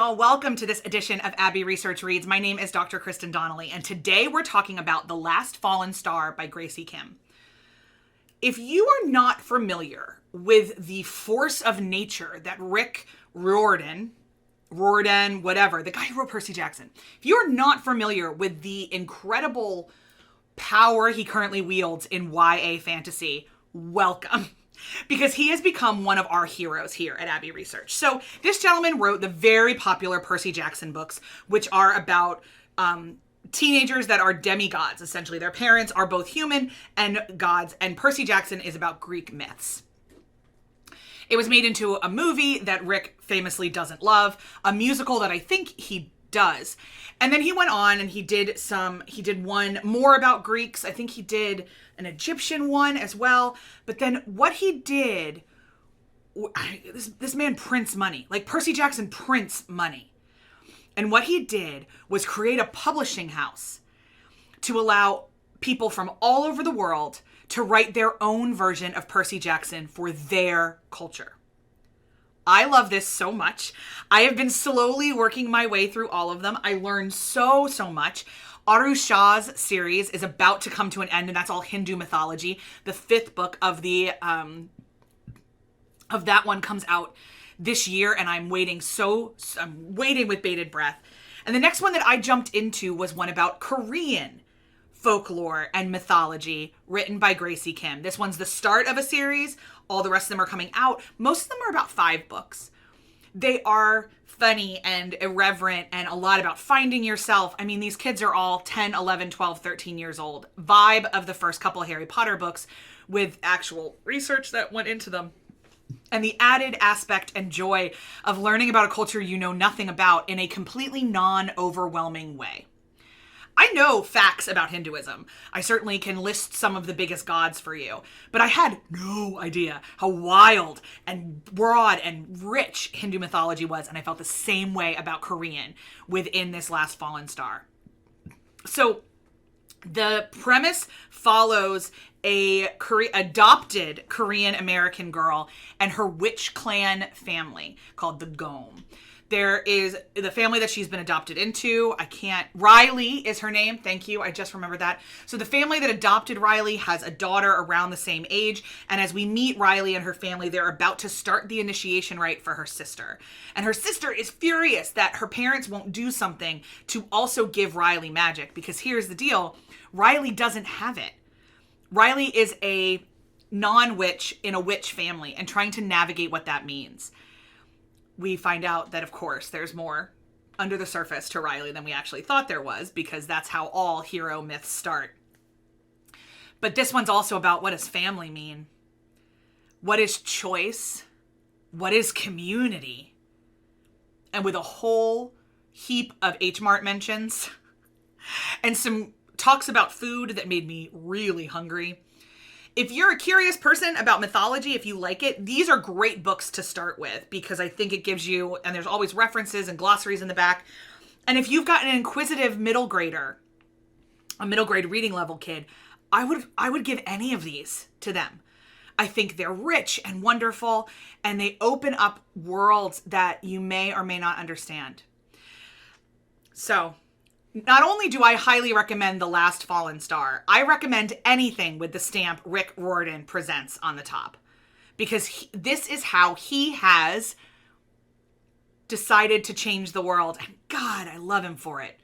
Well, welcome to this edition of Abbey Research Reads. My name is Dr. Kristen Donnelly, and today we're talking about The Last Fallen Star by Graci Kim. If you are not familiar with the force of nature that Rick Riordan, whatever, the guy who wrote Percy Jackson, if you are not familiar with the incredible power he currently wields in YA fantasy, welcome. Because he has become one of our heroes here at Abbey Research. So this gentleman wrote the very popular Percy Jackson books, which are about teenagers that are demigods, essentially. Their parents are both human and gods, and Percy Jackson is about Greek myths. It was made into a movie that Rick famously doesn't love, a musical that I think he does. And then he went on and he did one more about Greeks. I think he did an Egyptian one as well. But then what he did, this man prints money. Like Percy Jackson prints money. And what he did was create a publishing house to allow people from all over the world to write their own version of Percy Jackson for their culture. I love this so much. I have been slowly working my way through all of them. I learned so much. Aru Shah's series is about to come to an end, and that's all Hindu mythology. The 5th book of that one comes out this year, and I'm waiting with bated breath. And the next one that I jumped into was one about Korean folklore and mythology written by Graci Kim. This one's the start of a series. All the rest of them are coming out. Most of them are about 5 books. They are funny and irreverent and a lot about finding yourself. I mean, these kids are all 10, 11, 12, 13 years old. Vibe of the first couple of Harry Potter books with actual research that went into them. And the added aspect and joy of learning about a culture you know nothing about in a completely non-overwhelming way. I know facts about Hinduism. I certainly can list some of the biggest gods for you, but I had no idea how wild and broad and rich Hindu mythology was, and I felt the same way about Korean within this Last Fallen Star. So the premise follows a adopted Korean American girl and her witch clan family called the Gom. There is the family that she's been adopted into. Riley is her name. Thank you. I just remembered that. So the family that adopted Riley has a daughter around the same age. And as we meet Riley and her family, they're about to start the initiation rite for her sister. And her sister is furious that her parents won't do something to also give Riley magic. Because here's the deal. Riley doesn't have it. Riley is a non-witch in a witch family and trying to navigate what that means. We find out that, of course, there's more under the surface to Riley than we actually thought there was, because that's how all hero myths start. But this one's also about, what does family mean? What is choice? What is community? And with a whole heap of H-Mart mentions and some talks about food that made me really hungry. If you're a curious person about mythology, if you like it, these are great books to start with, because I think it gives you, and there's always references and glossaries in the back. And if you've got an inquisitive middle grader, a middle grade reading level kid, I would give any of these to them. I think they're rich and wonderful, and they open up worlds that you may or may not understand. So, not only do I highly recommend The Last Fallen Star, I recommend anything with the stamp Rick Riordan Presents on the top. Because this is how he has decided to change the world. And God, I love him for it.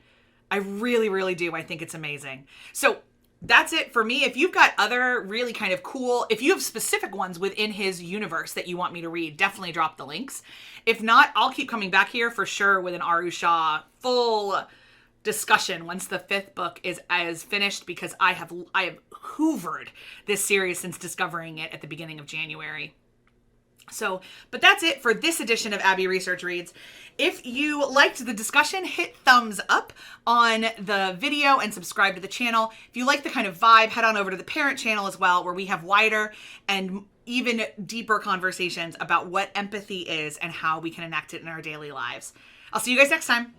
I really, really do. I think it's amazing. So that's it for me. If you've got other really kind of cool, if you have specific ones within his universe that you want me to read, definitely drop the links. If not, I'll keep coming back here for sure with an Aru Shah full discussion once the 5th book is finished, because I have hoovered this series since discovering it at the beginning of January. So, but that's it for this edition of Abbey Research Reads. If you liked the discussion, hit thumbs up on the video and subscribe to the channel. If you like the kind of vibe, head on over to the parent channel as well, where we have wider and even deeper conversations about what empathy is and how we can enact it in our daily lives. I'll see you guys next time.